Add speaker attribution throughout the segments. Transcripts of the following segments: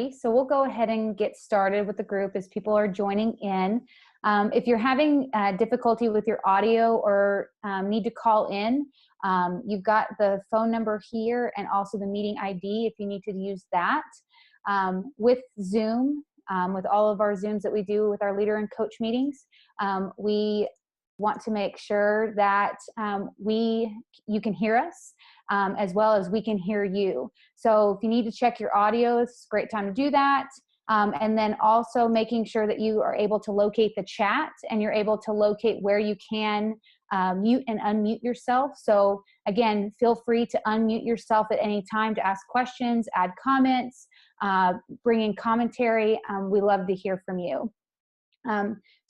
Speaker 1: everybody. So we'll go ahead and get started with the group as people are joining in. If you're having difficulty with your audio or need to call in, you've got the phone number here and also the meeting ID if you need to use that. With Zoom, with all of our Zooms that we do with our leader and coach meetings, we want to make sure that you can hear us as well as we can hear you. So if you need to check your audio, it's a great time to do that. And then also making sure that you are able to locate the chat and you're able to locate where you can mute and unmute yourself. So again, feel free to unmute yourself at any time to ask questions, add comments, bring in commentary. We love to hear from you.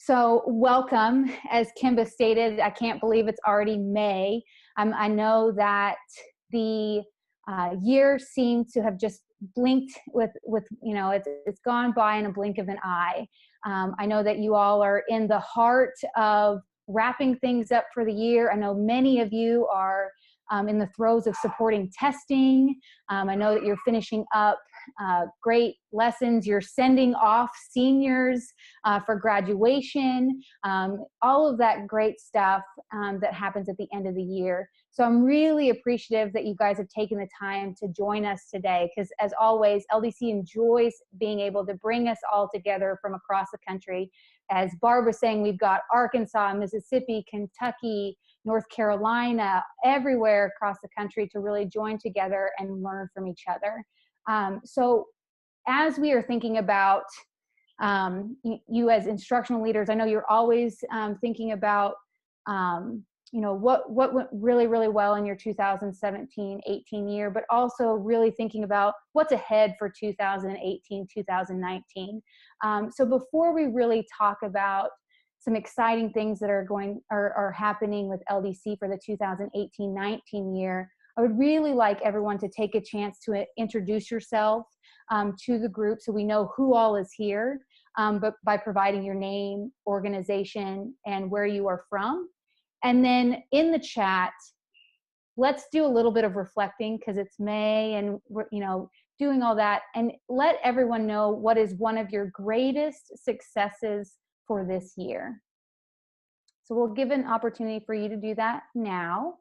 Speaker 1: So welcome. As Kimba stated, I can't believe it's already May. I know that the year seemed to have just blinked with you know, it's gone by in a blink of an eye. I know that you all are in the heart of wrapping things up for the year. I know many of you are in the throes of supporting testing. I know that you're finishing up great lessons. You're sending off seniors for graduation, all of that great stuff that happens at the end of the year. So I'm really appreciative that you guys have taken the time to join us today, because as always, LDC enjoys being able to bring us all together from across the country. As Barb was saying, we've got Arkansas, Mississippi, Kentucky, North Carolina, everywhere across the country to really join together and learn from each other. So as we are thinking about you as instructional leaders, I know you're always thinking about you know, what went really, really well in your 2017-18 year, but also really thinking about what's ahead for 2018-2019. So before we really talk about some exciting things that are happening with LDC for the 2018-19 year, I would really like everyone to take a chance to introduce yourself to the group so we know who all is here, but by providing your name, organization, and where you are from. And then in the chat, let's do a little bit of reflecting because it's May and we're, you know, doing all that, and let everyone know what is one of your greatest successes for this year. So we'll give an opportunity for you to do that now.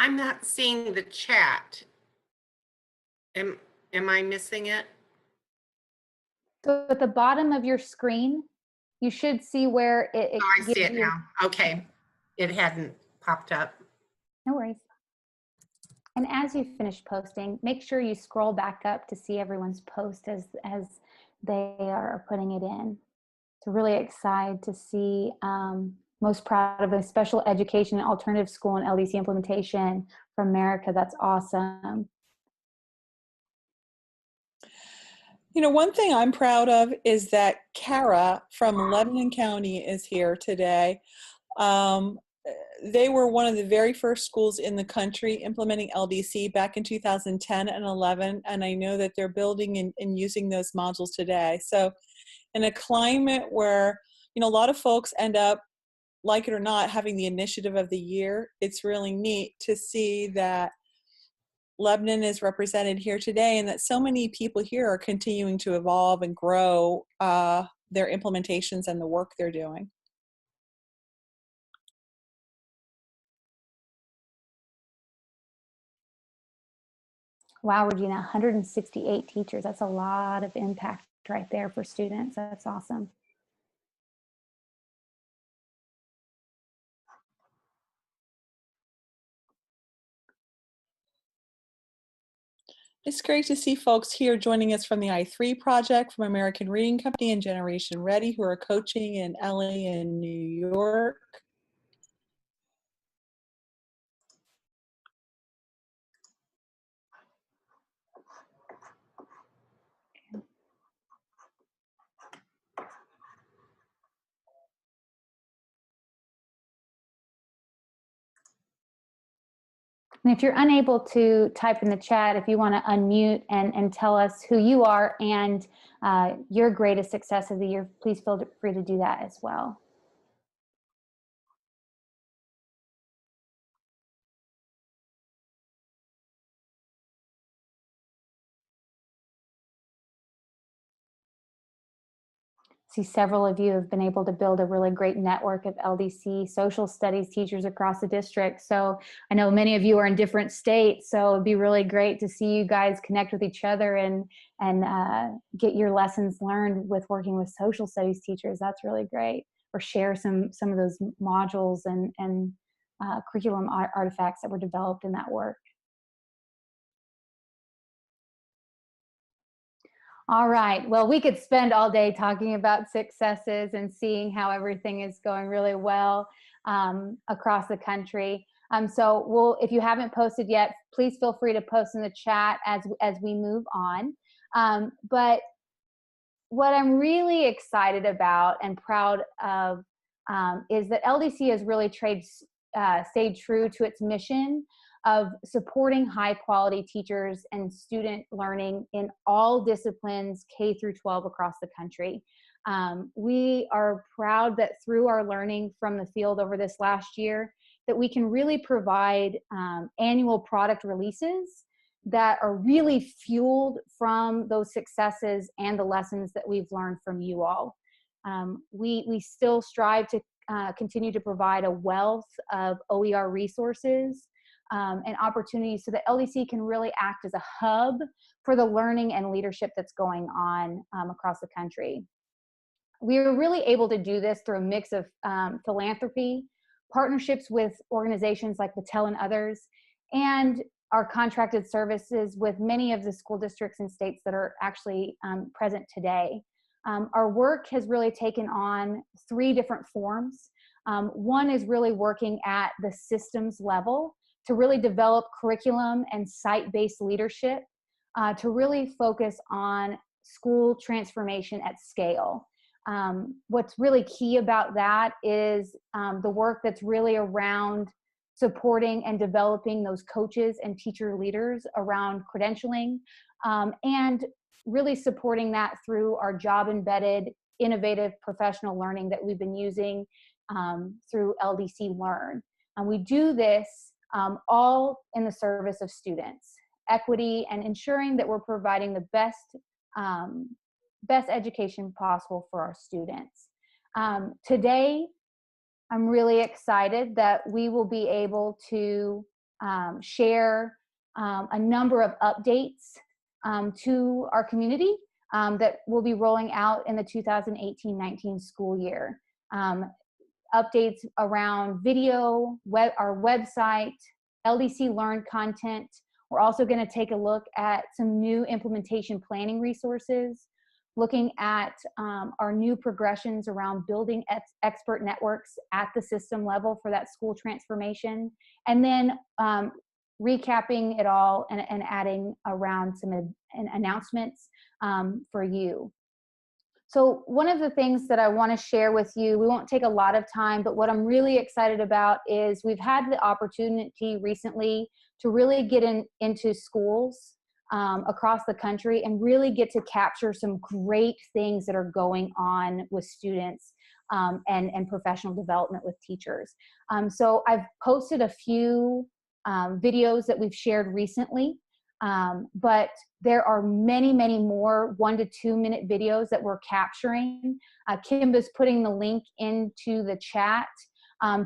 Speaker 2: I'm not seeing the chat. Am I missing it?
Speaker 1: So at the bottom of your screen, you should see where it
Speaker 2: Oh, I see it now. Okay. It hadn't popped up.
Speaker 1: No worries. And as you finish posting, make sure you scroll back up to see everyone's post as they are putting it in. So really excited to see, most proud of a special education and alternative school and LDC implementation from America. That's awesome.
Speaker 3: You know, one thing I'm proud of is that Kara from Lebanon County is here today. They were one of the very first schools in the country implementing LDC back in 2010 and 11, and I know that they're building and using those modules today. So in a climate where, you know, a lot of folks end up, like it or not, having the initiative of the year, it's really neat to see that Lebanon is represented here today and that so many people here are continuing to evolve and grow their implementations and the work they're doing.
Speaker 1: Wow, Regina, 168 teachers. That's a lot of impact right there for students. That's awesome.
Speaker 3: It's great to see folks here joining us from the I3 project, from American Reading Company and Generation Ready, who are coaching in LA and New York.
Speaker 1: And if you're unable to type in the chat, if you want to unmute and tell us who you are and your greatest success of the year, please feel free to do that as well. See, several of you have been able to build a really great network of LDC social studies teachers across the district. So I know many of you are in different states, so it'd be really great to see you guys connect with each other and get your lessons learned with working with social studies teachers. That's really great. Or share some of those modules and curriculum artifacts that were developed in that work. All right. Well, we could spend all day talking about successes and seeing how everything is going really well across the country. So if you haven't posted yet, please feel free to post in the chat as we move on. But what I'm really excited about and proud of is that LDC has really stayed true to its mission of supporting high quality teachers and student learning in all disciplines K through 12 across the country. We are proud that through our learning from the field over this last year, that we can really provide annual product releases that are really fueled from those successes and the lessons that we've learned from you all. We still strive to continue to provide a wealth of OER resources and opportunities so that LDC can really act as a hub for the learning and leadership that's going on across the country. We were really able to do this through a mix of philanthropy, partnerships with organizations like Battelle and others, and our contracted services with many of the school districts and states that are actually present today. Our work has really taken on 3 different forms. One is really working at the systems level to really develop curriculum and site-based leadership to really focus on school transformation at scale. What's really key about that is the work that's really around supporting and developing those coaches and teacher leaders around credentialing and really supporting that through our job-embedded, innovative professional learning that we've been using through LDC Learn. And we do this all in the service of students, equity, and ensuring that we're providing the best education possible for our students. Today, I'm really excited that we will be able to share a number of updates to our community that will be rolling out in the 2018-19 school year. Updates around video, our website, LDC Learn content. We're also going to take a look at some new implementation planning resources, looking at our new progressions around building expert networks at the system level for that school transformation, and then recapping it all and adding around some announcements for you. So one of the things that I want to share with you, we won't take a lot of time, but what I'm really excited about is we've had the opportunity recently to really get into schools across the country and really get to capture some great things that are going on with students and professional development with teachers. So I've posted a few videos that we've shared recently, but there are many, many more 1 to 2 minute videos that we're capturing. Kimba's putting the link into the chat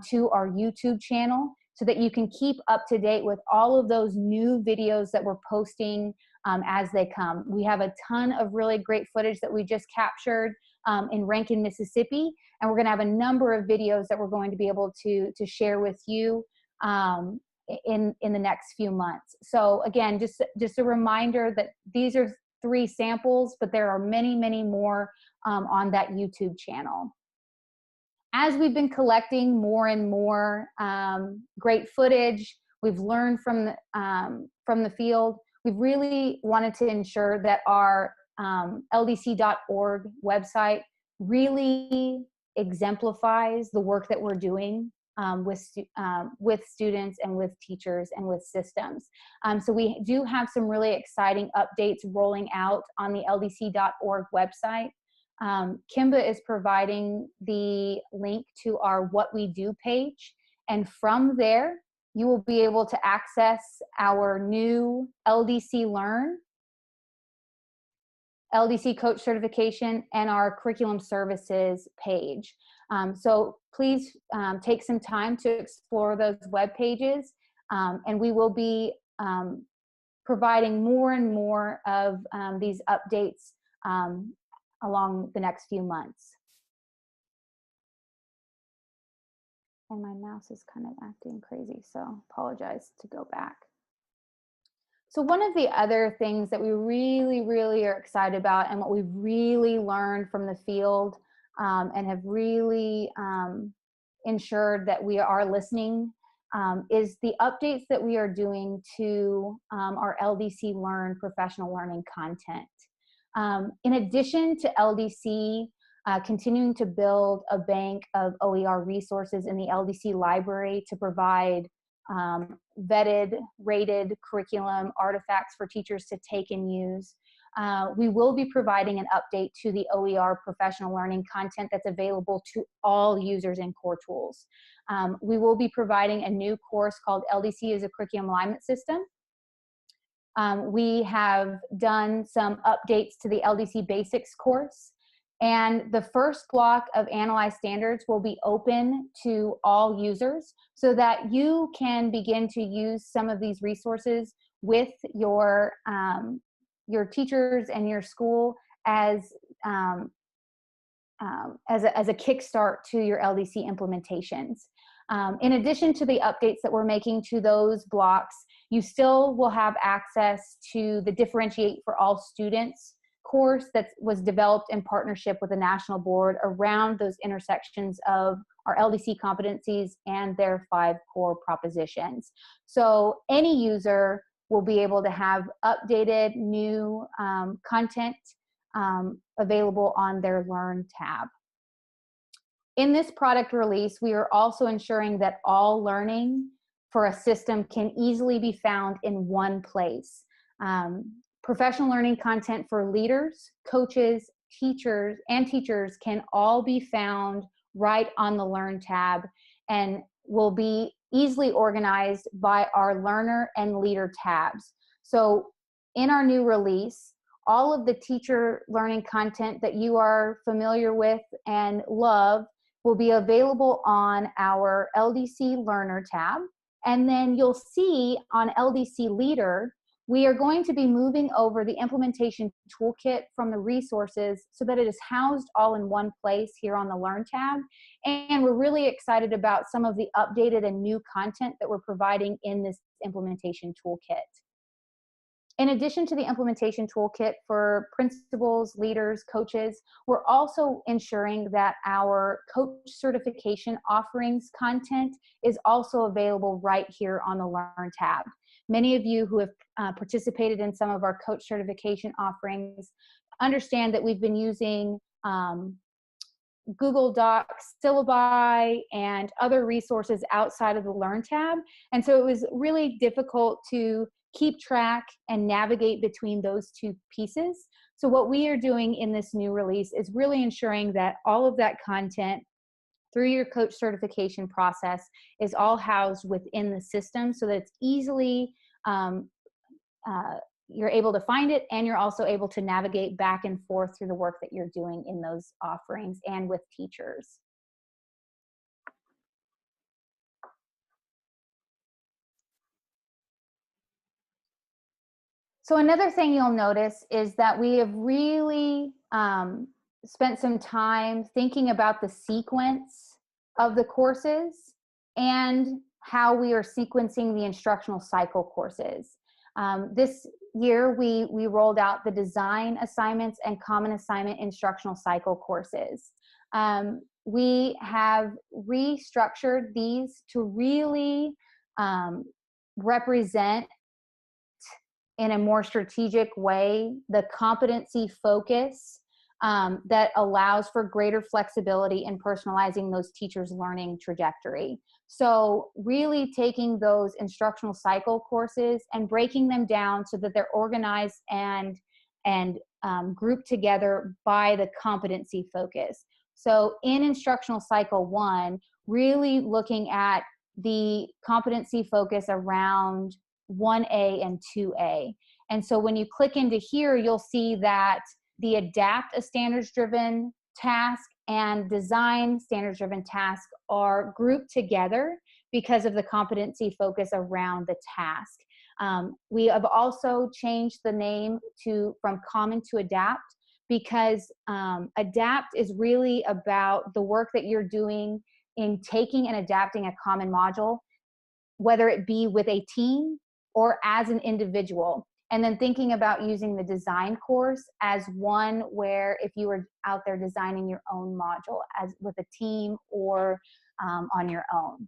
Speaker 1: to our YouTube channel so that you can keep up to date with all of those new videos that we're posting as they come. We have a ton of really great footage that we just captured in Rankin, Mississippi, and we're going to have a number of videos that we're going to be able to share with you in the next few months. So again, just a reminder that these are 3 samples, but there are many, many more on that YouTube channel. As we've been collecting more and more great footage, we've learned from the field, we've really wanted to ensure that our ldc.org website really exemplifies the work that we're doing with students and with teachers and with systems. So we do have some really exciting updates rolling out on the ldc.org website. Kimba is providing the link to our What We Do page, and from there you will be able to access our new LDC Learn, LDC Coach Certification, and our Curriculum Services page. So please take some time to explore those web pages, and we will be providing more and more of these updates along the next few months. And my mouse is kind of acting crazy, so apologize to go back. So one of the other things that we really are excited about, and what we've really learned from the field and have really ensured that we are listening, is the updates that we are doing to our LDC Learn professional learning content. In addition to LDC continuing to build a bank of OER resources in the LDC library to provide vetted, rated curriculum artifacts for teachers to take and use, we will be providing an update to the OER professional learning content that's available to all users in Core Tools. We will be providing a new course called LDC as a Curriculum Alignment System. We have done some updates to the LDC Basics course, and the first block of Analyze Standards will be open to all users so that you can begin to use some of these resources with your teachers and your school as a kickstart to your LDC implementations. In addition to the updates that we're making to those blocks, you still will have access to the Differentiate for All Students course that was developed in partnership with the national board around those intersections of our LDC competencies and their 5 core propositions. So any user will be able to have updated new content available on their Learn tab. In this product release, we are also ensuring that all learning for a system can easily be found in one place. Professional learning content for leaders, coaches, teachers can all be found right on the Learn tab and will be easily organized by our learner and leader tabs. So in our new release, all of the teacher learning content that you are familiar with and love will be available on our LDC Learner tab. And then you'll see on LDC Leader, we are going to be moving over the implementation toolkit from the resources so that it is housed all in one place here on the Learn tab. And we're really excited about some of the updated and new content that we're providing in this implementation toolkit. In addition to the implementation toolkit for principals, leaders, coaches, we're also ensuring that our coach certification offerings content is also available right here on the Learn tab. Many of you who have participated in some of our coach certification offerings understand that we've been using Google Docs, syllabi, and other resources outside of the Learn tab. And so it was really difficult to keep track and navigate between those two pieces. So what we are doing in this new release is really ensuring that all of that content through your coach certification process is all housed within the system so that it's easily, you're able to find it, and you're also able to navigate back and forth through the work that you're doing in those offerings and with teachers. So another thing you'll notice is that we have really spent some time thinking about the sequence of the courses and how we are sequencing the instructional cycle courses. This year, we rolled out the design assignments and common assignment instructional cycle courses. We have restructured these to really represent in a more strategic way the competency focus that allows for greater flexibility in personalizing those teachers' learning trajectory. So really taking those instructional cycle courses and breaking them down so that they're organized and grouped together by the competency focus. So in instructional cycle 1, really looking at the competency focus around 1A and 2A. And so when you click into here, you'll see that the adapt a standards-driven task and design standards-driven task are grouped together because of the competency focus around the task. We have also changed the name from common to adapt because adapt is really about the work that you're doing in taking and adapting a common module, whether it be with a team or as an individual. And then thinking about using the design course as one where if you were out there designing your own module as with a team or on your own.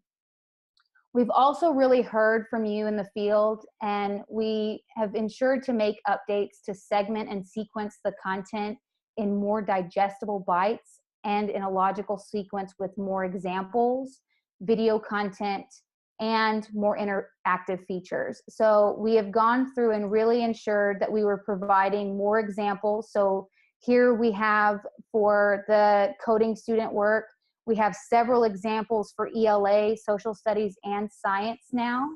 Speaker 1: We've also really heard from you in the field, and we have ensured to make updates to segment and sequence the content in more digestible bites and in a logical sequence with more examples, video content, and more interactive features. So we have gone through and really ensured that we were providing more examples. So here we have for the coding student work, we have several examples for ELA, social studies, and science now.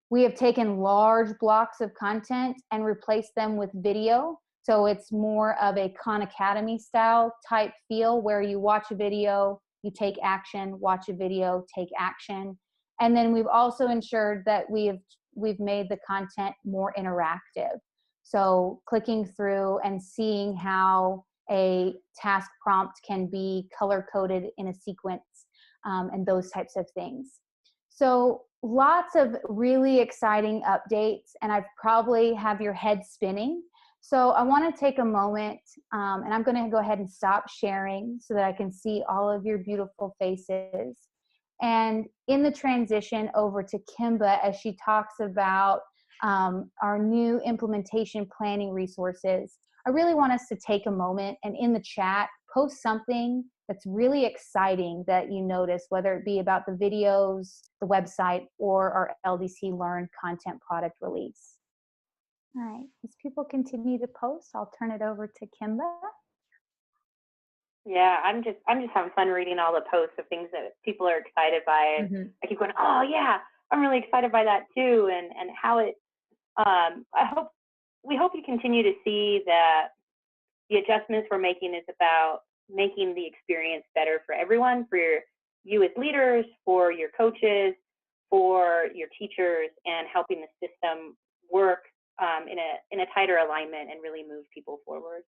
Speaker 1: We have taken large blocks of content and replaced them with video. So it's more of a Khan Academy style type feel where you watch a video, you take action, watch a video, take action. And then we've also ensured that we've made the content more interactive. So clicking through and seeing how a task prompt can be color-coded in a sequence and those types of things. So lots of really exciting updates, and I probably have your head spinning. So I want to take a moment, and I'm going to go ahead and stop sharing so that I can see all of your beautiful faces. And in the transition over to Kimba, as she talks about our new implementation planning resources, I really want us to take a moment and in the chat, post something that's really exciting that you notice, whether it be about the videos, the website, or our LDC Learn content product release. All right, as people continue to post, I'll turn it over to Kimba.
Speaker 4: Yeah, I'm just having fun reading all the posts of things that people are excited by, and I keep going, oh yeah, I'm really excited by that too, and how it. We hope you continue to see that the adjustments we're making is about making the experience better for everyone, for you as leaders, for your coaches, for your teachers, and helping the system work in a tighter alignment and really move people forward.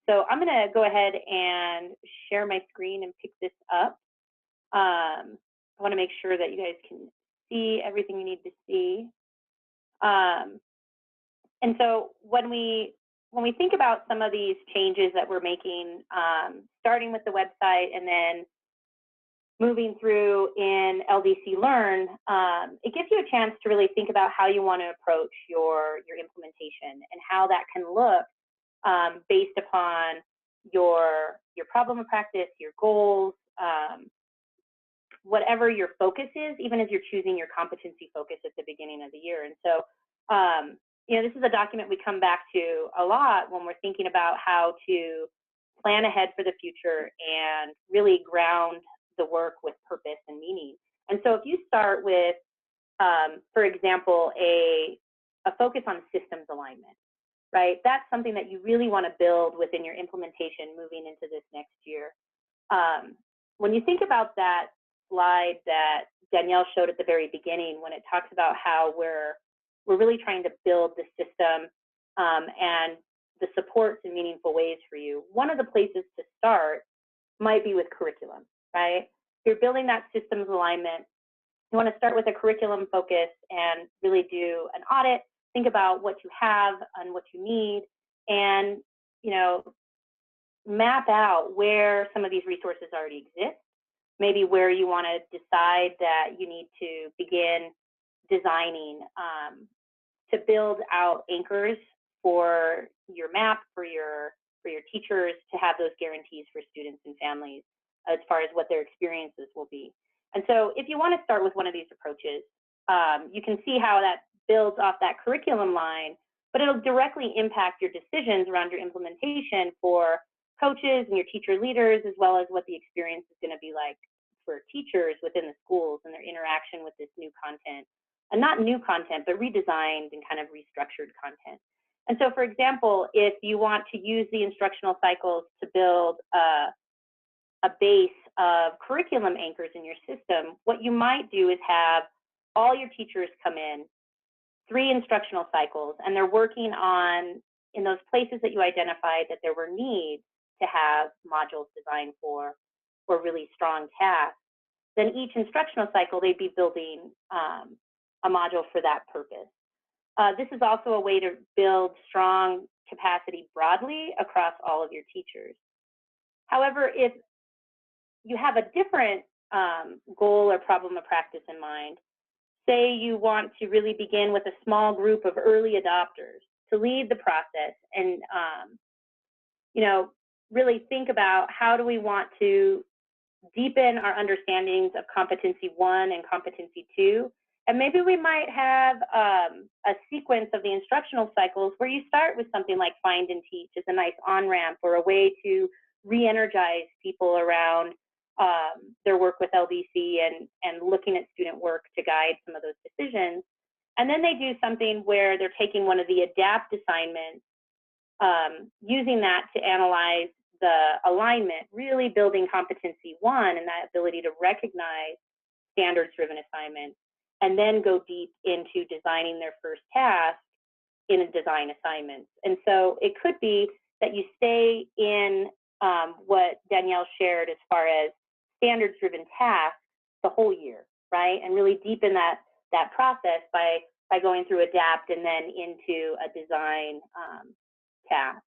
Speaker 4: So I'm going to go ahead and share my screen and pick this up. I want to make sure that you guys can see everything you need to see. And so when we think about some of these changes that we're making, starting with the website and then moving through in LDC Learn, it gives you a chance to really think about how you want to approach your implementation and how that can look based upon your problem of practice, your goals, whatever your focus is, even as you're choosing your competency focus at the beginning of the year. And so, this is a document we come back to a lot when we're thinking about how to plan ahead for the future and really ground the work with purpose and meaning. And so if you start with, for example, a focus on systems alignment, right? That's something that you really want to build within your implementation moving into this next year. When you think about that slide that Danielle showed at the very beginning, when it talks about how we're really trying to build the system and the supports in meaningful ways for you, one of the places to start might be with curriculum, right? You're building that systems alignment. You want to start with a curriculum focus and really do an audit. Think about what you have and what you need, and map out where some of these resources already exist. Maybe where you want to decide that you need to begin designing to build out anchors for your map, for your teachers to have those guarantees for students and families as far as what their experiences will be. And so if you want to start with one of these approaches, you can see how that builds off that curriculum line, but it'll directly impact your decisions around your implementation for coaches and your teacher leaders, as well as what the experience is going to be like for teachers within the schools and their interaction with this new content. And not new content, but redesigned and kind of restructured content. And so, for example, if you want to use the instructional cycles to build a base of curriculum anchors in your system, what you might do is have all your teachers come in, 3 instructional cycles, and they're working on, in those places that you identified that there were needs to have modules designed for, or really strong tasks, then each instructional cycle, they'd be building a module for that purpose. This is also a way to build strong capacity broadly across all of your teachers. However, if you have a different goal or problem of practice in mind, say you want to really begin with a small group of early adopters to lead the process and you know, really think about how do we want to deepen our understandings of competency 1 and competency 2. And maybe we might have a sequence of the instructional cycles where you start with something like find and teach as a nice on-ramp or a way to re-energize people around their work with LDC and looking at student work to guide some of those decisions. And then they do something where they're taking one of the adapt assignments, using that to analyze the alignment, really building competency 1 and that ability to recognize standards-driven assignments, and then go deep into designing their first task in a design assignment. And so it could be that you stay in what Danielle shared as far as standards-driven tasks the whole year, right? And really deepen that process by going through adapt and then into a design task.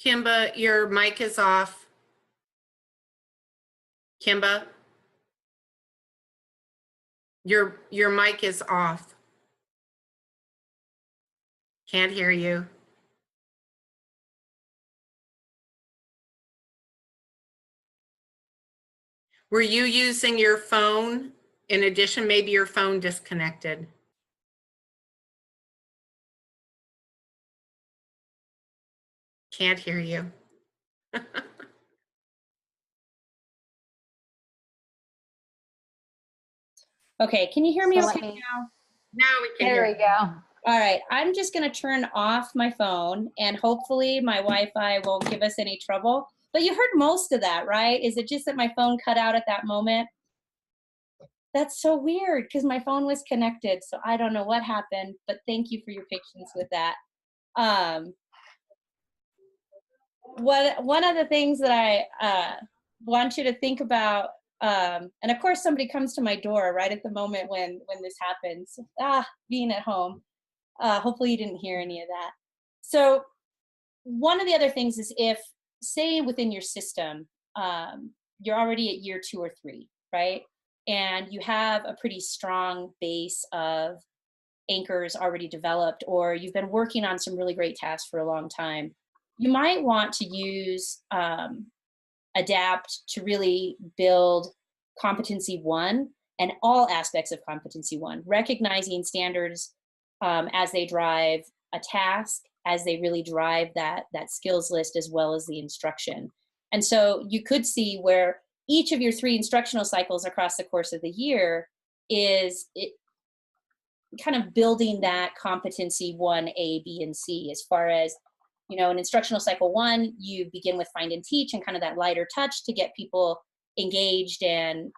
Speaker 2: Kimba, your mic is off. Kimba, your mic is off. Can't hear you. Were you using your phone? In addition, maybe your phone disconnected. Can't hear you.
Speaker 5: Okay, can you hear me
Speaker 1: So
Speaker 5: okay now?
Speaker 2: Now we can
Speaker 1: There
Speaker 2: hear
Speaker 1: we go.
Speaker 5: All right, I'm just gonna turn off my phone and hopefully my Wi-Fi won't give us any trouble. But you heard most of that, right? Is it just that my phone cut out at that moment? That's so weird because my phone was connected, so I don't know what happened, but thank you for your patience with that. One of the things that I want you to think about, and of course somebody comes to my door right at the moment when this happens, being at home. Hopefully you didn't hear any of that. So one of the other things is if, say within your system, you're already at year 2 or 3, right? And you have a pretty strong base of anchors already developed, or you've been working on some really great tasks for a long time. You might want to use adapt to really build competency 1 and all aspects of competency 1, recognizing standards as they drive a task, as they really drive that skills list as well as the instruction. And so you could see where each of your 3 instructional cycles across the course of the year is kind of building that competency 1A, B, and C. As far as, you know, in instructional cycle 1, you begin with find and teach and kind of that lighter touch to get people engaged and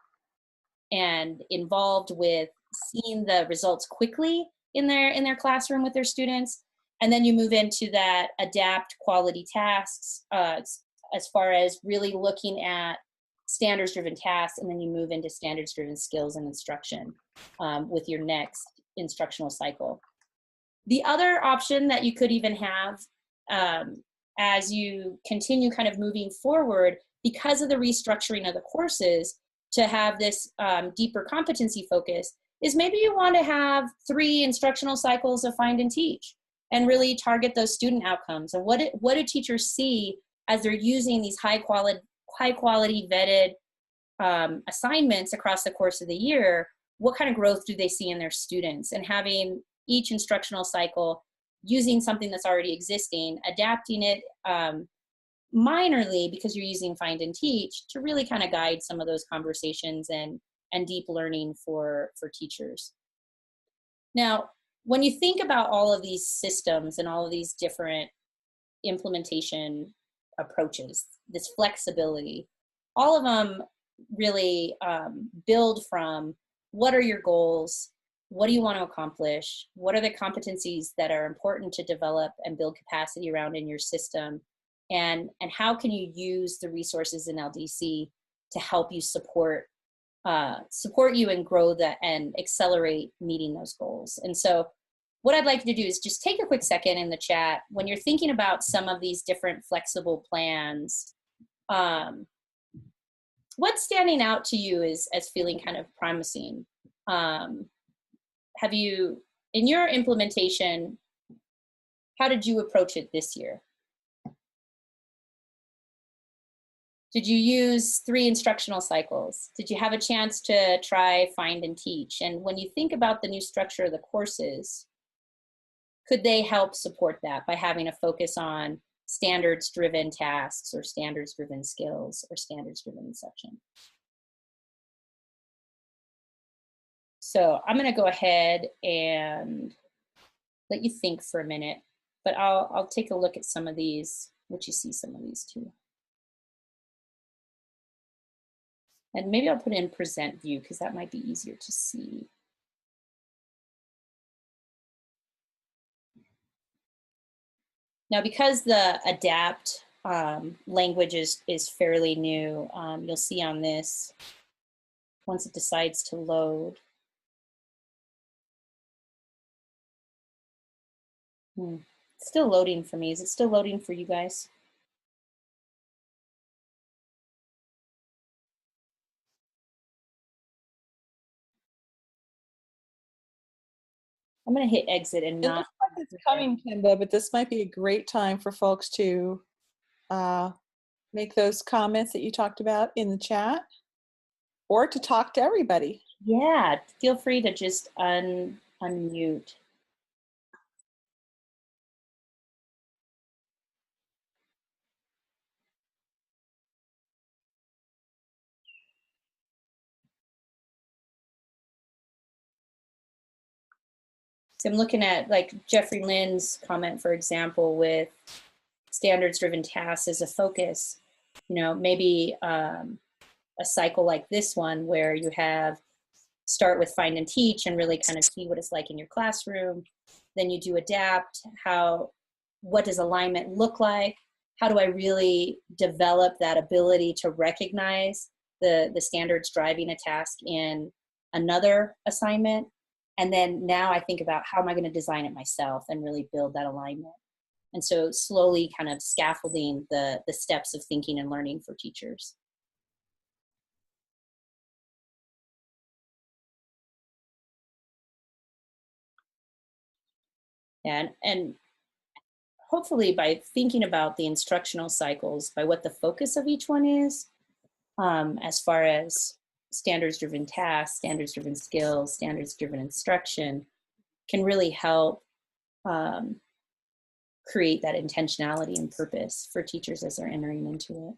Speaker 5: involved with seeing the results quickly in their classroom with their students. And then you move into that adapt quality tasks as far as really looking at standards-driven tasks, and then you move into standards-driven skills and instruction with your next instructional cycle. The other option that you could even have as you continue kind of moving forward because of the restructuring of the courses to have this deeper competency focus is maybe you want to have 3 instructional cycles of find and teach and really target those student outcomes. And what do teachers see as they're using these high quality vetted assignments across the course of the year? What kind of growth do they see in their students? And having each instructional cycle using something that's already existing, adapting it minorly because you're using find and teach to really kind of guide some of those conversations and deep learning for teachers. Now, when you think about all of these systems and all of these different implementation approaches, this flexibility, all of them really build from what are your goals, what do you want to accomplish, what are the competencies that are important to develop and build capacity around in your system, and how can you use the resources in LDC to help you support you and grow that and accelerate meeting those goals. And so what I'd like you to do is just take a quick second in the chat when you're thinking about some of these different flexible plans. What's standing out to you as feeling kind of promising? Have you, in your implementation, how did you approach it this year? Did you use 3 instructional cycles? Did you have a chance to try find and teach? And when you think about the new structure of the courses, could they help support that by having a focus on standards-driven tasks or standards-driven skills or standards-driven instruction? So I'm going to go ahead and let you think for a minute, but I'll take a look at some of these, let you see some of these too. And maybe I'll put in present view because that might be easier to see. Now, because the adapt language is fairly new, you'll see on this, once it decides to load. It's still loading for me. Is it still loading for you guys? I'm going to hit exit and
Speaker 3: It
Speaker 5: not.
Speaker 3: looks like it's coming, Kimba, but this might be a great time for folks to make those comments that you talked about in the chat or to talk to everybody.
Speaker 5: Yeah, feel free to just unmute. So I'm looking at like Jeffrey Lynn's comment, for example, with standards-driven tasks as a focus. You know, maybe a cycle like this one where you have start with find and teach and really kind of see what it's like in your classroom. Then you do adapt. What does alignment look like? How do I really develop that ability to recognize the standards driving a task in another assignment? And then now I think about how am I going to design it myself and really build that alignment. And so slowly kind of scaffolding the steps of thinking and learning for teachers. And hopefully by thinking about the instructional cycles, by what the focus of each one is, as far as standards-driven tasks, standards-driven skills, standards-driven instruction, can really help create that intentionality and purpose for teachers as they're entering into it.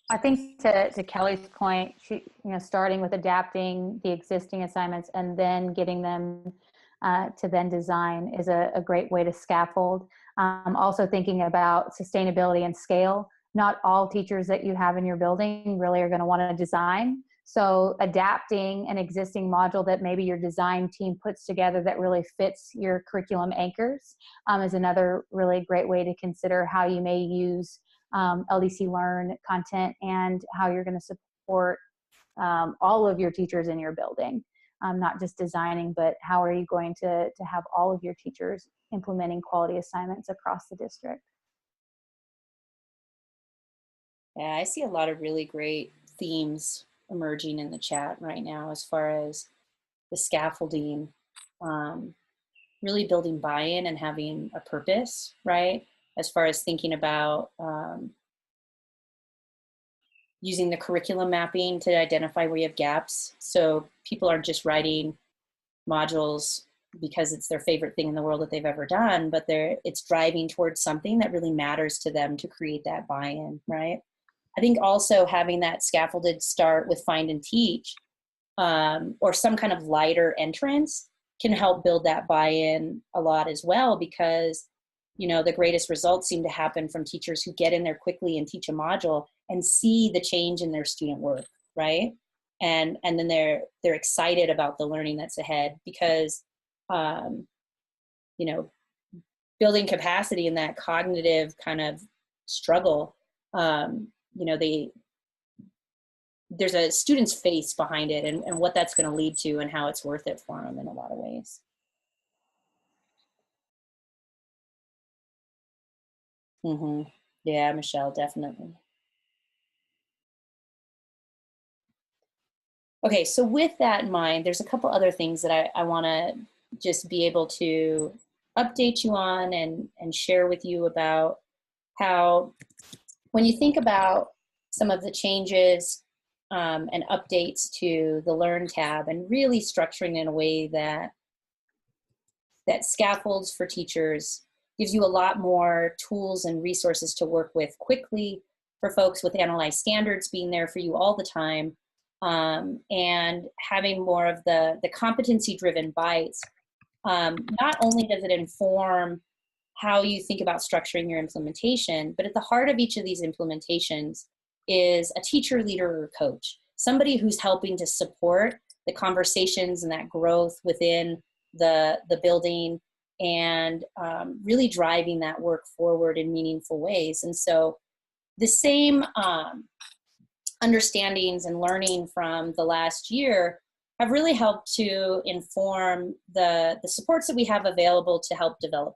Speaker 1: I think to Kelly's point, starting with adapting the existing assignments and then getting them to then design is a great way to scaffold. Also thinking about sustainability and scale. Not all teachers that you have in your building really are going to want to design. So adapting an existing module that maybe your design team puts together that really fits your curriculum anchors is another really great way to consider how you may use LDC Learn content and how you're going to support all of your teachers in your building. Not just designing, but how are you going to have all of your teachers implementing quality assignments across the district?
Speaker 5: Yeah, I see a lot of really great themes emerging in the chat right now as far as the scaffolding, really building buy-in and having a purpose, right? As far as thinking about using the curriculum mapping to identify where you have gaps. So people aren't just writing modules because it's their favorite thing in the world that they've ever done, but it's driving towards something that really matters to them to create that buy-in, right? I think also having that scaffolded start with find and teach or some kind of lighter entrance can help build that buy-in a lot as well, because the greatest results seem to happen from teachers who get in there quickly and teach a module and see the change in their student work, right? And then they're excited about the learning that's ahead, because building capacity in that cognitive kind of struggle, there's a student's face behind it and what that's going to lead to and how it's worth it for them in a lot of ways. Yeah, Michelle, definitely. Okay, so with that in mind, there's a couple other things that I want to just be able to update you on and share with you about how, when you think about some of the changes and updates to the Learn tab and really structuring in a way that scaffolds for teachers, gives you a lot more tools and resources to work with quickly for folks, with Analyze Standards being there for you all the time, and having more of the competency-driven bites. Not only does it inform how you think about structuring your implementation, but at the heart of each of these implementations is a teacher, leader, or coach, somebody who's helping to support the conversations and that growth within the building, and really driving that work forward in meaningful ways. And so the same understandings and learning from the last year have really helped to inform the supports that we have available to help develop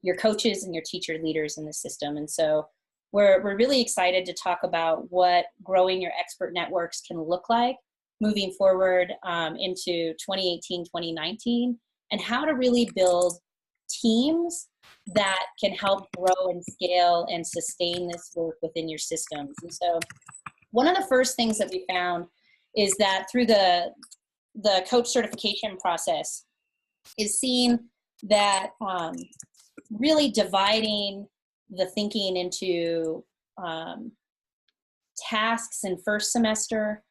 Speaker 5: your coaches and your teacher leaders in the system. And so we're really excited to talk about what growing your expert networks can look like moving forward into 2018, 2019, and how to really build teams that can help grow and scale and sustain this work within your systems. And so one of the first things that we found is that through the coach certification process is seeing that really dividing the thinking into tasks in first semester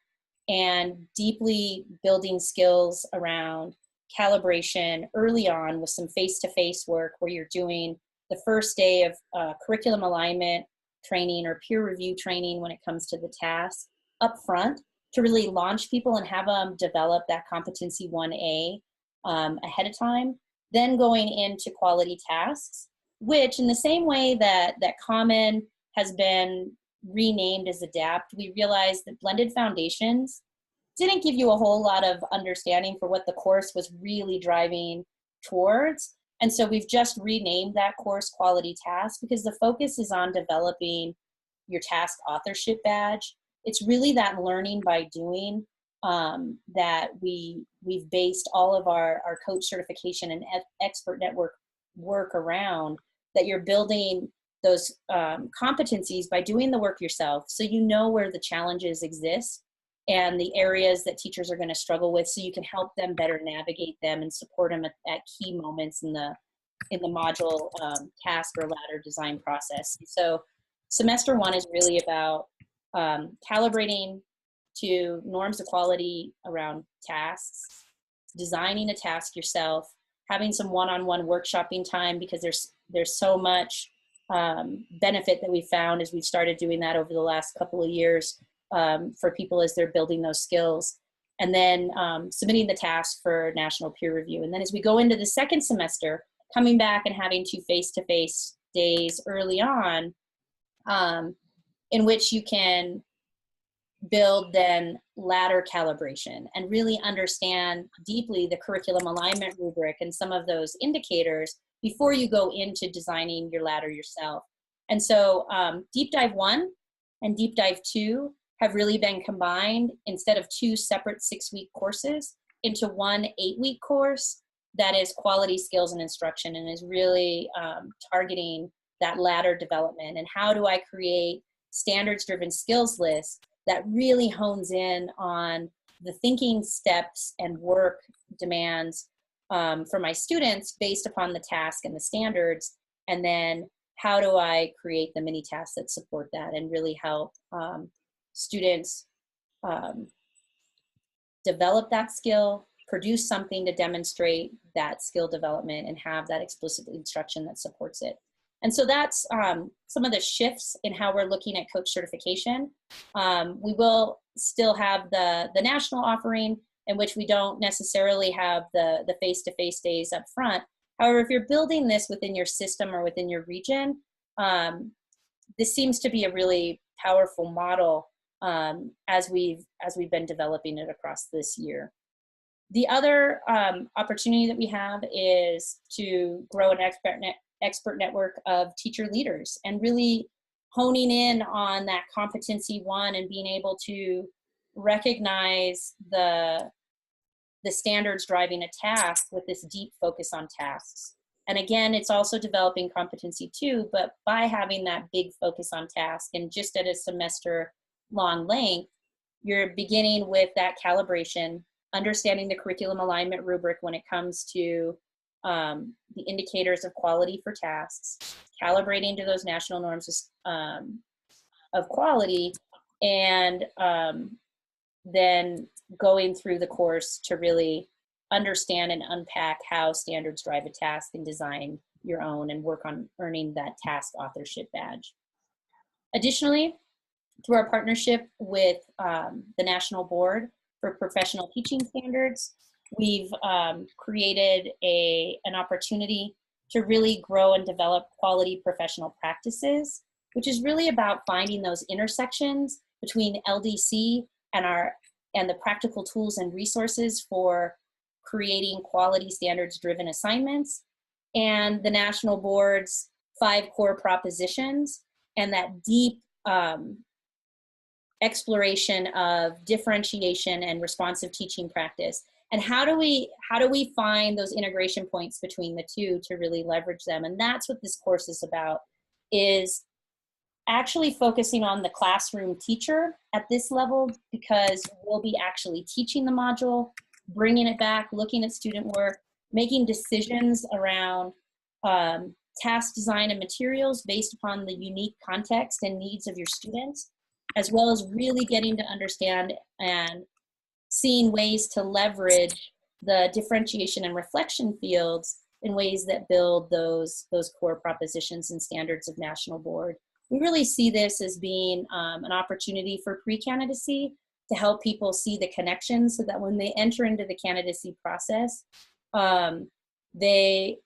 Speaker 5: and deeply building skills around calibration early on with some face-to-face work where you're doing the first day of curriculum alignment training or peer review training when it comes to the task up front, to really launch people and have them develop that competency 1A ahead of time, then going into quality tasks, which in the same way that Common has been renamed as Adapt, we realized that blended foundations didn't give you a whole lot of understanding for what the course was really driving towards. And so we've just renamed that course Quality Task, because the focus is on developing your task authorship badge. It's really that learning by doing that we've based all of our coach certification and expert network work around, that you're building those competencies by doing the work yourself, so you know where the challenges exist and the areas that teachers are going to struggle with, so you can help them better navigate them and support them at key moments in the module task or ladder design process. So semester one is really about calibrating to norms of quality around tasks, designing a task yourself, having some one-on-one workshopping time, because there's so much benefit that we found as we've started doing that over the last couple of years for people as they're building those skills. And then submitting the task for national peer review. And then as we go into the second semester, coming back and having 2 face-to-face days early on, in which you can build then ladder calibration and really understand deeply the curriculum alignment rubric and some of those indicators before you go into designing your ladder yourself. And so Deep Dive 1 and Deep Dive 2 have really been combined, instead of 2 separate 6-week courses, into 1 8-week course that is quality skills and instruction, and is really targeting that ladder development. And how do I create standards-driven skills lists that really hones in on the thinking steps and work demands for my students based upon the task and the standards, and then how do I create the mini tasks that support that and really help students develop that skill, produce something to demonstrate that skill development, and have that explicit instruction that supports it. And so that's some of the shifts in how we're looking at coach certification. We will still have the national offering, in which we don't necessarily have the face-to-face days up front. However, if you're building this within your system or within your region, this seems to be a really powerful model as we've been developing it across this year. The other opportunity that we have is to grow an expert network of teacher leaders, and really honing in on that competency 1 and being able to recognize the standards driving a task with this deep focus on tasks. And again, it's also developing competency 2, but by having that big focus on task and just at a semester long length, you're beginning with that calibration, understanding the curriculum alignment rubric when it comes to the indicators of quality for tasks, calibrating to those national norms of quality, and then going through the course to really understand and unpack how standards drive a task and design your own and work on earning that task authorship badge. Additionally, through our partnership with the National Board for Professional Teaching Standards, we've created an opportunity to really grow and develop quality professional practices, which is really about finding those intersections between LDC and the practical tools and resources for creating quality standards-driven assignments, and the National Board's 5 core propositions, and that deep exploration of differentiation and responsive teaching practice. And how do we find those integration points between the two to really leverage them? And that's what this course is about, is actually focusing on the classroom teacher at this level, because we'll be actually teaching the module, bringing it back, looking at student work, making decisions around task design and materials based upon the unique context and needs of your students, as well as really getting to understand and seeing ways to leverage the differentiation and reflection fields in ways that build those core propositions and standards of National Board. We really see this as being an opportunity for pre-candidacy to help people see the connections, so that when they enter into the candidacy process, they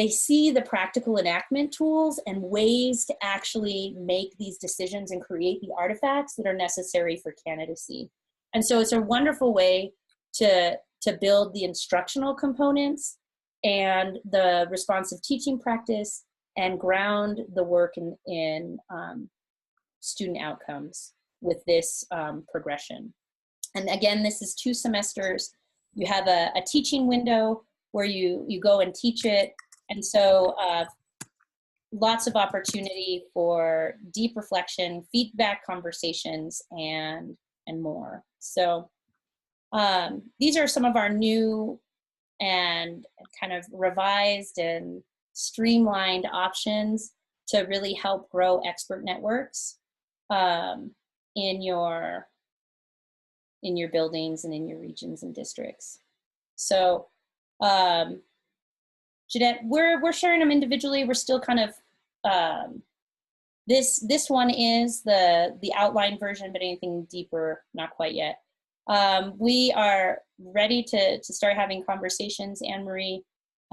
Speaker 5: see the practical enactment tools and ways to actually make these decisions and create the artifacts that are necessary for candidacy. And so it's a wonderful way to build the instructional components and the responsive teaching practice and ground the work in student outcomes with this progression. And again, this is 2 semesters. You have a teaching window where you go and teach it. And so lots of opportunity for deep reflection, feedback conversations, and more. So these are some of our new and kind of revised and streamlined options to really help grow expert networks in your buildings and in your regions and districts. So Jeanette, we're sharing them individually. We're still kind of, this one is the outline version, but anything deeper, not quite yet. We are ready to start having conversations, Anne Marie,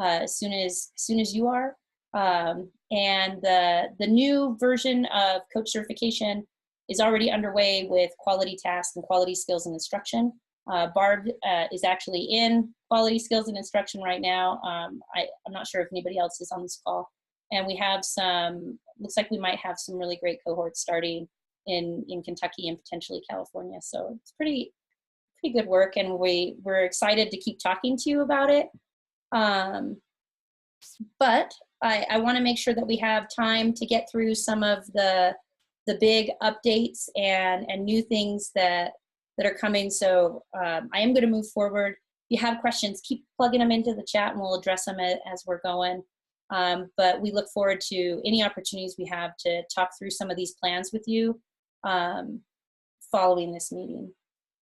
Speaker 5: as soon as you are. And the new version of coach certification is already underway with quality tasks and quality skills and instruction. Barb is actually in quality skills and instruction right now. I'm not sure if anybody else is on this call. And we have looks like we might have some really great cohorts starting in Kentucky and potentially California. So it's pretty good work, and we're excited to keep talking to you about it. But I want to make sure that we have time to get through some of the big updates and new things that are coming. So I am going to move forward. If you have questions, keep plugging them into the chat and we'll address them as we're going. But we look forward to any opportunities we have to talk through some of these plans with you following this meeting.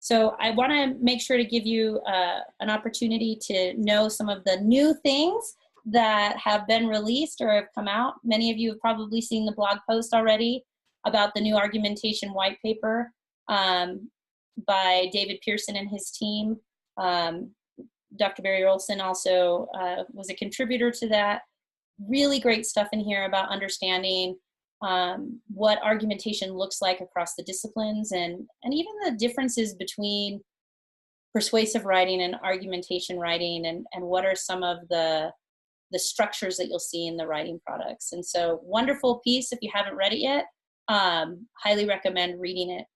Speaker 5: So I want to make sure to give you an opportunity to know some of the new things that have been released or have come out. Many of you have probably seen the blog post already about the new argumentation white paper by David Pearson and his team. Dr. Barry Olson also was a contributor to that. Really great stuff in here about understanding what argumentation looks like across the disciplines, and even the differences between persuasive writing and argumentation writing, and what are some of the structures that you'll see in the writing products. And so, wonderful piece. If you haven't read it yet, highly recommend reading it.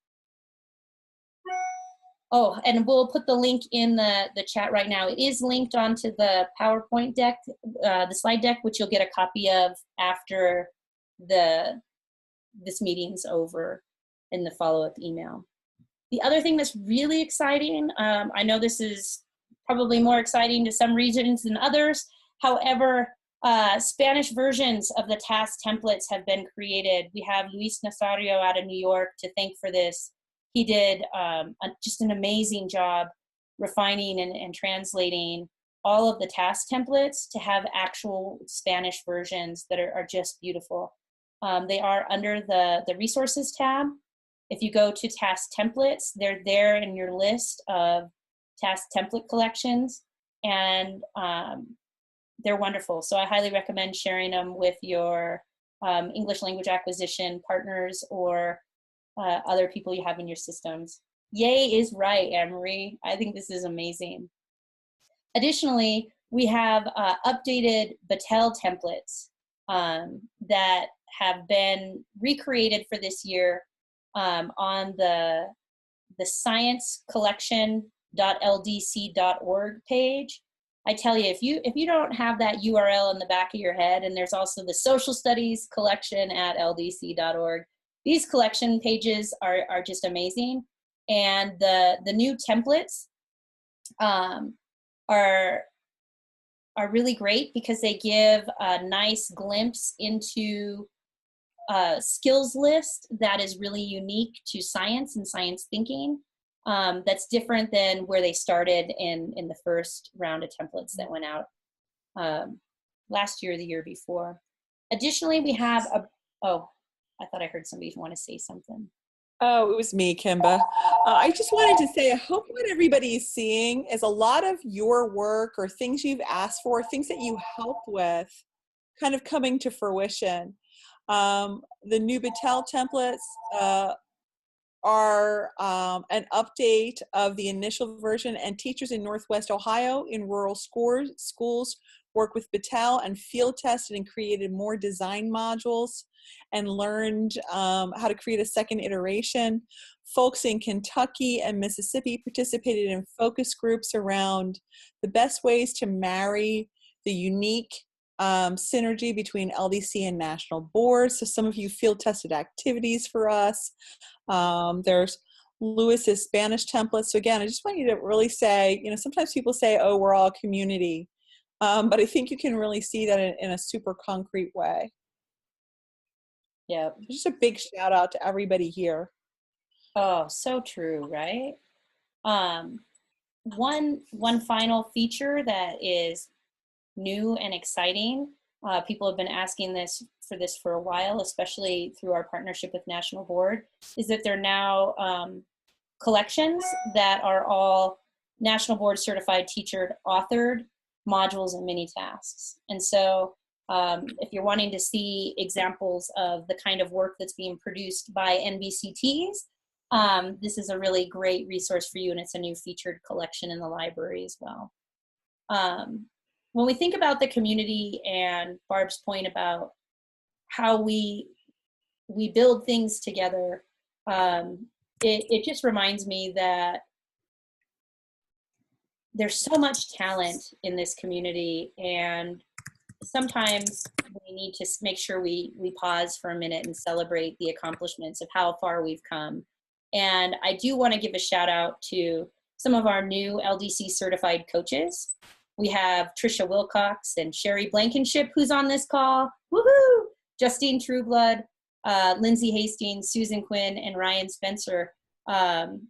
Speaker 5: Oh, and we'll put the link in the chat right now. It is linked onto the PowerPoint deck, the slide deck, which you'll get a copy of after this meeting's over in the follow-up email. The other thing that's really exciting, I know this is probably more exciting to some regions than others. However, Spanish versions of the task templates have been created. We have Luis Nazario out of New York to thank for this. He did just an amazing job refining and translating all of the task templates to have actual Spanish versions that are just beautiful. They are under the resources tab. If you go to task templates, they're there in your list of task template collections, and they're wonderful. So I highly recommend sharing them with your English language acquisition partners or other people you have in your systems. Yay is right, Anne-Marie. I think this is amazing. Additionally, we have updated Battelle templates that have been recreated for this year on the sciencecollection.ldc.org page. I tell you, if you don't have that URL in the back of your head, and there's also the social studies collection at ldc.org, these collection pages are just amazing. And the new templates are really great because they give a nice glimpse into a skills list that is really unique to science and science thinking. That's different than where they started in the first round of templates that went out last year or the year before. Additionally, we have I thought I heard somebody want to say something.
Speaker 3: Oh, it was me, Kimba. I just wanted to say, I hope what everybody is seeing is a lot of your work or things you've asked for, things that you helped with, kind of coming to fruition. The new Battelle templates are an update of the initial version, and teachers in Northwest Ohio in rural schools work with Battelle and field tested and created more design modules and learned how to create a second iteration. Folks in Kentucky and Mississippi participated in focus groups around the best ways to marry the unique synergy between LDC and national boards. So some of you field tested activities for us. There's Lewis's Spanish templates. So again, I just want you to really say, sometimes people say, oh, we're all community. But I think you can really see that in a super concrete way.
Speaker 5: Yeah.
Speaker 3: Just a big shout out to everybody here.
Speaker 5: Oh, so true, right? one final feature that is new and exciting. People have been asking for this for a while, especially through our partnership with National Board, is that there are now collections that are all National Board certified teacher authored modules and mini tasks. And so if you're wanting to see examples of the kind of work that's being produced by NBCTs, this is a really great resource for you, and it's a new featured collection in the library as well. When we think about the community and Barb's point about how we build things together, it just reminds me that there's so much talent in this community, and sometimes we need to make sure we pause for a minute and celebrate the accomplishments of how far we've come. And I do want to give a shout out to some of our new LDC certified coaches. We have Trisha Wilcox and Sherry Blankenship, who's on this call. Woohoo! Justine Trueblood, Lindsay Hastings, Susan Quinn, and Ryan Spencer. And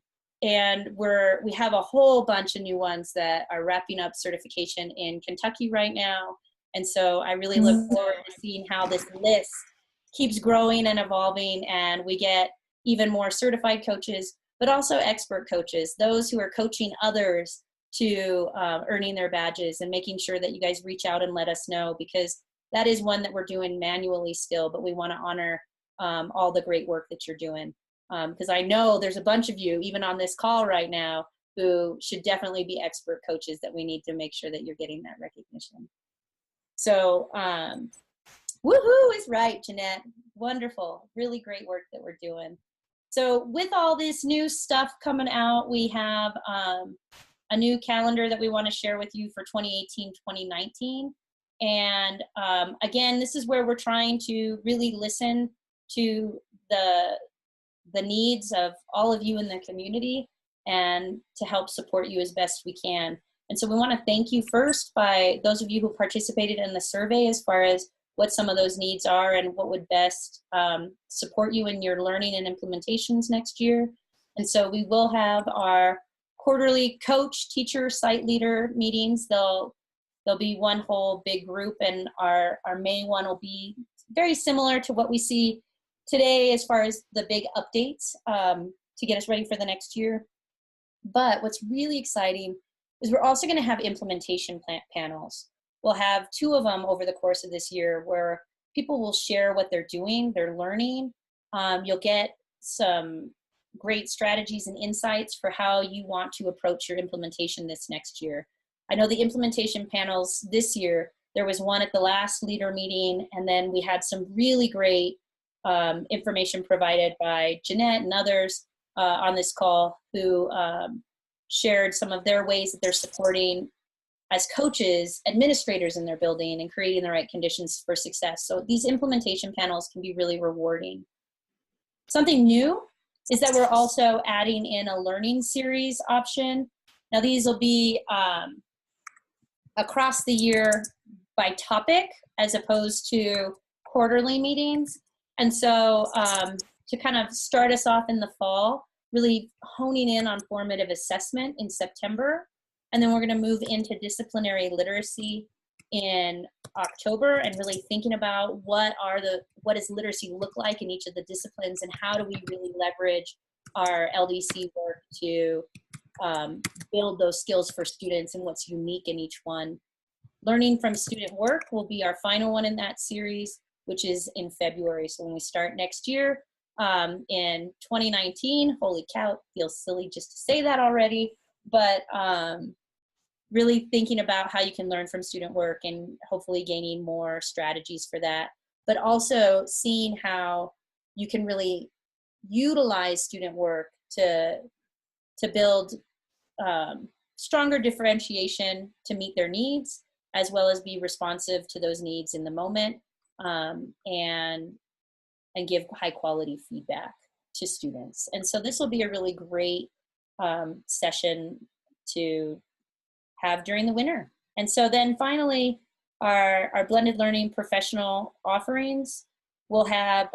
Speaker 5: we have a whole bunch of new ones that are wrapping up certification in Kentucky right now. And so I really look forward to seeing how this list keeps growing and evolving, and we get even more certified coaches, but also expert coaches, those who are coaching others to earning their badges, and making sure that you guys reach out and let us know, because that is one that we're doing manually still, but we want to honor all the great work that you're doing. Because I know there's a bunch of you, even on this call right now, who should definitely be expert coaches that we need to make sure that you're getting that recognition. So, woohoo is right, Jeanette. Wonderful. Really great work that we're doing. So with all this new stuff coming out, we have a new calendar that we want to share with you for 2018-2019. And again, this is where we're trying to really listen to the needs of all of you in the community and to help support you as best we can. And so we want to thank you first by those of you who participated in the survey as far as what some of those needs are and what would best support you in your learning and implementations next year. And so we will have our quarterly coach, teacher, site leader meetings. There'll be one whole big group, and our May one will be very similar to what we see today as far as the big updates to get us ready for the next year. But what's really exciting is we're also going to have implementation panels. We'll have 2 of them over the course of this year where people will share what they're doing, they're learning. You'll get some great strategies and insights for how you want to approach your implementation this next year. I know the implementation panels this year, there was one at the last leader meeting, and then we had some really great information provided by Jeanette and others on this call who shared some of their ways that they're supporting as coaches, administrators in their building, and creating the right conditions for success. So these implementation panels can be really rewarding. Something new is that we're also adding in a learning series option. Now these will be across the year by topic as opposed to quarterly meetings. And so to kind of start us off in the fall, really honing in on formative assessment in September. And then we're going to move into disciplinary literacy in October, and really thinking about what does literacy look like in each of the disciplines, and how do we really leverage our LDC work to build those skills for students and what's unique in each one. Learning from student work will be our final one in that series, which is in February. So when we start next year in 2019, holy cow, it feels silly just to say that already, but really thinking about how you can learn from student work and hopefully gaining more strategies for that, but also seeing how you can really utilize student work to build stronger differentiation to meet their needs, as well as be responsive to those needs in the moment, and give high quality feedback to students. And so this will be a really great session to have during the winter. And so then finally, our blended learning professional offerings will have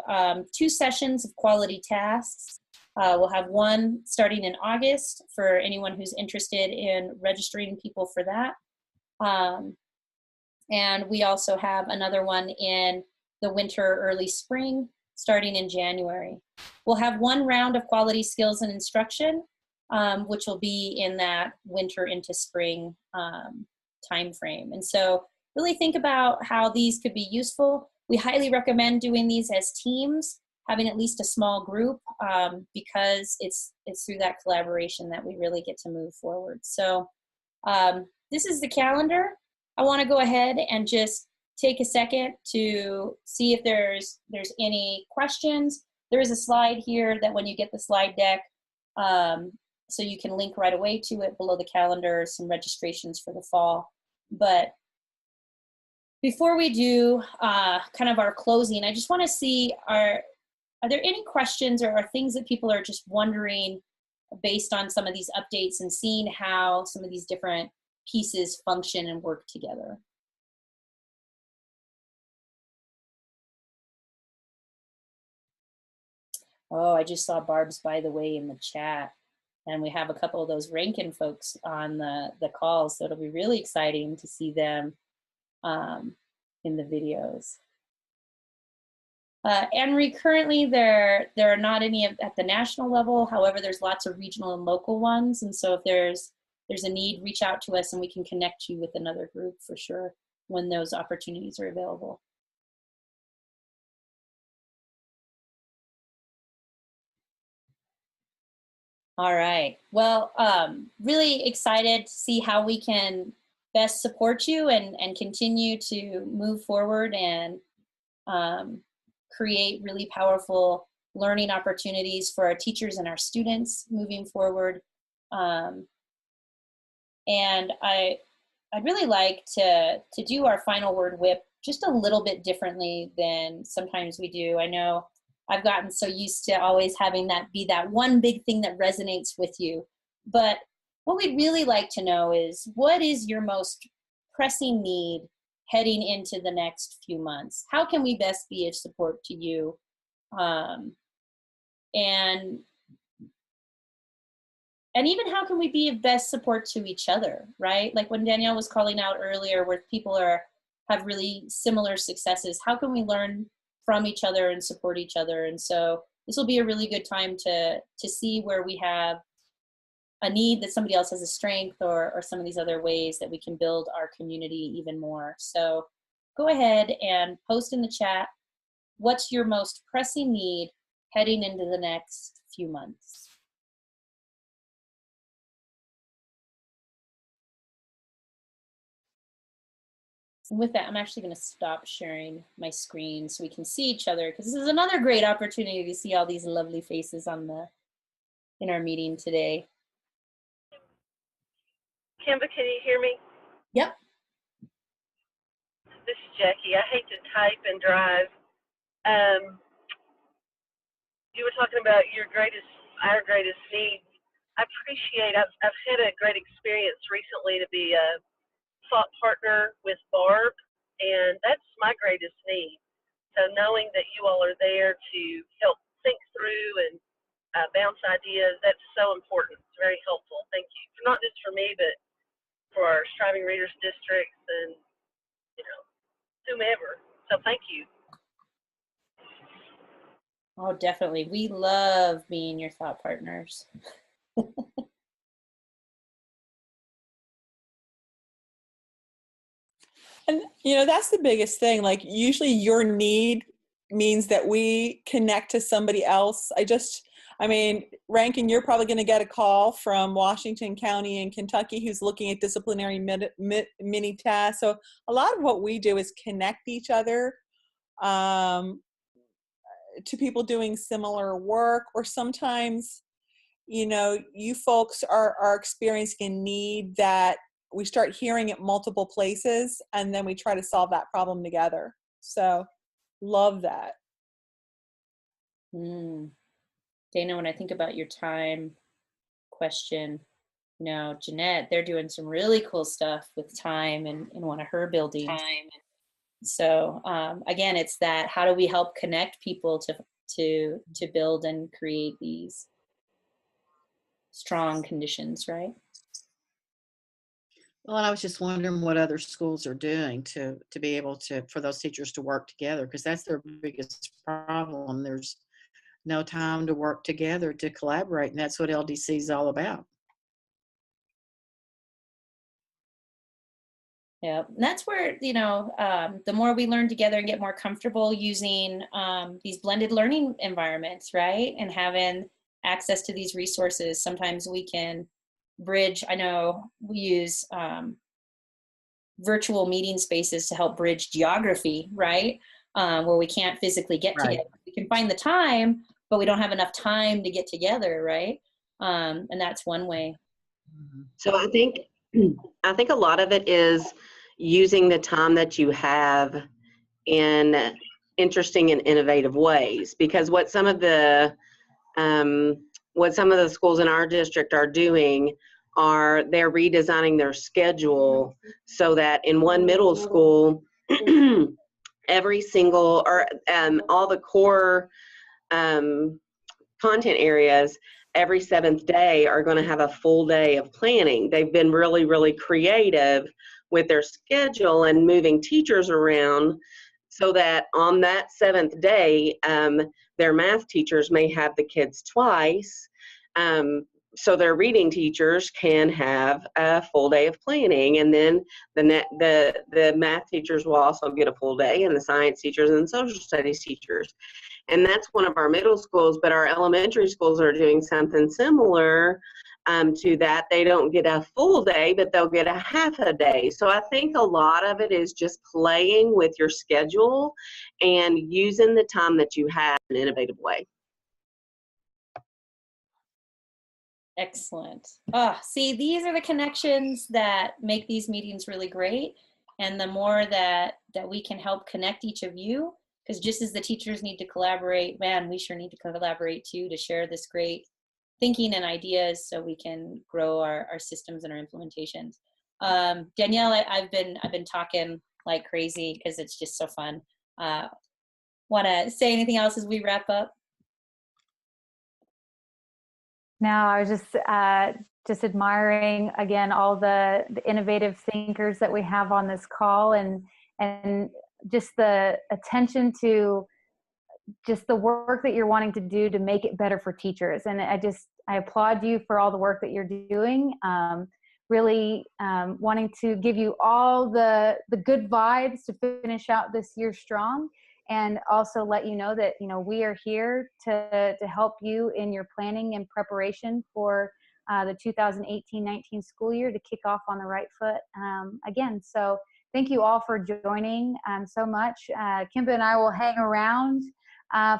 Speaker 5: 2 sessions of quality tasks. We'll have one starting in August for anyone who's interested in registering people for that. And we also have another one in the winter, early spring, starting in January. We'll have one round of quality skills and instruction, which will be in that winter into spring time frame. And so really think about how these could be useful. We highly recommend doing these as teams, having at least a small group, because it's through that collaboration that we really get to move forward. So this is the calendar. I want to go ahead and just take a second to see if there's any questions. There is a slide here that when you get the slide deck, so you can link right away to it below the calendar, some registrations for the fall. But before we do kind of our closing, I just want to see, are there any questions or things that people are just wondering based on some of these updates and seeing how some of these different pieces function and work together? Oh, I just saw Barb's by the way in the chat. And we have a couple of those Rankin folks on the call, so it'll be really exciting to see them in the videos. Anne-Marie, currently there are not any at the national level. However, there's lots of regional and local ones. And so if there's a need, reach out to us and we can connect you with another group for sure when those opportunities are available. All right. Well, really excited to see how we can best support you and continue to move forward and create really powerful learning opportunities for our teachers and our students moving forward. And I'd really like to do our final word whip just a little bit differently than sometimes we do. I know I've gotten so used to always having that be that one big thing that resonates with you. But what we'd really like to know is, what is your most pressing need heading into the next few months? How can we best be of support to you? And even how can we be of best support to each other, right? Like when Danielle was calling out earlier where people have really similar successes, how can we learn from each other and support each other? And so this will be a really good time to see where we have a need that somebody else has a strength, or some of these other ways that we can build our community even more. So go ahead and post in the chat, what's your most pressing need heading into the next few months? And with that, I'm actually going to stop sharing my screen so we can see each other, because this is another great opportunity to see all these lovely faces in our meeting today.
Speaker 6: Kimba, can you hear me?
Speaker 5: Yep.
Speaker 6: This is Jackie. I hate to type and drive. You were talking about our greatest needs. I appreciate, I've had a great experience recently to be a thought partner with Barb, and that's my greatest need. So knowing that you all are there to help think through and bounce ideas, that's so important. It's very helpful. Thank you. Not just for me, but for our Striving Readers districts and, whomever. So thank you.
Speaker 5: Oh, definitely. We love being your thought partners.
Speaker 3: And, that's the biggest thing. Like, usually your need means that we connect to somebody else. Rankin, you're probably going to get a call from Washington County in Kentucky who's looking at disciplinary mini tasks. So a lot of what we do is connect each other to people doing similar work, or sometimes, you folks are experiencing a need that we start hearing at multiple places, and then we try to solve that problem together. So love that.
Speaker 5: Dana, when I think about your time question, Jeanette, they're doing some really cool stuff with time in one of her buildings. So again, it's that, how do we help connect people to build and create these strong conditions, right?
Speaker 7: Well, and I was just wondering what other schools are doing to be able to, for those teachers to work together, because that's their biggest problem. There's no time to work together to collaborate, and that's what LDC is all about.
Speaker 5: Yeah, and that's where, you know, the more we learn together and get more comfortable using these blended learning environments, right? And having access to these resources, sometimes we can bridge. I know we use virtual meeting spaces to help bridge geography, right? Where we can't physically get
Speaker 7: Right.
Speaker 5: together. We can find the time, but we don't have enough time to get together, right? And that's one way.
Speaker 8: So I think a lot of it is using the time that you have in interesting and innovative ways, because what some of the schools in our district are doing are they're redesigning their schedule so that in one middle school every single or all the core content areas every 7th day are going to have a full day of planning. They've been really, really creative with their schedule and moving teachers around so that on that 7th day, their math teachers may have the kids twice. So their reading teachers can have a full day of planning, and then the math teachers will also get a full day, and the science teachers and social studies teachers. And that's one of our middle schools, but our elementary schools are doing something similar to that. They don't get a full day, but they'll get a half a day. So I think a lot of it is just playing with your schedule and using the time that you have in an innovative way.
Speaker 5: Excellent. See, these are the connections that make these meetings really great. And the more that we can help connect each of you, because just as the teachers need to collaborate, man, we sure need to collaborate too, to share this great thinking and ideas so we can grow our systems and our implementations. Danielle, I've been talking like crazy because it's just so fun. Want to say anything else as we wrap up?
Speaker 1: No, I was just admiring again all the innovative thinkers that we have on this call, and just the attention to just the work that you're wanting to do to make it better for teachers. And I applaud you for all the work that you're doing. Really wanting to give you all the good vibes to finish out this year strong. And also let you know that, we are here to help you in your planning and preparation for the 2018-19 school year to kick off on the right foot again. So thank you all for joining so much. Kimba and I will hang around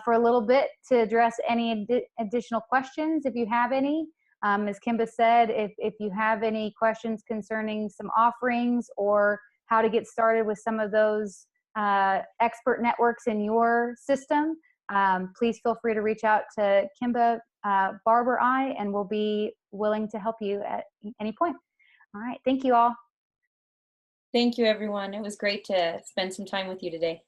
Speaker 1: for a little bit to address any additional questions if you have any. As Kimba said, if you have any questions concerning some offerings or how to get started with some of those expert networks in your system, please feel free to reach out to Kimba, Barb, or I, and we'll be willing to help you at any point. All right, thank you all.
Speaker 5: Thank you, everyone. It was great to spend some time with you today.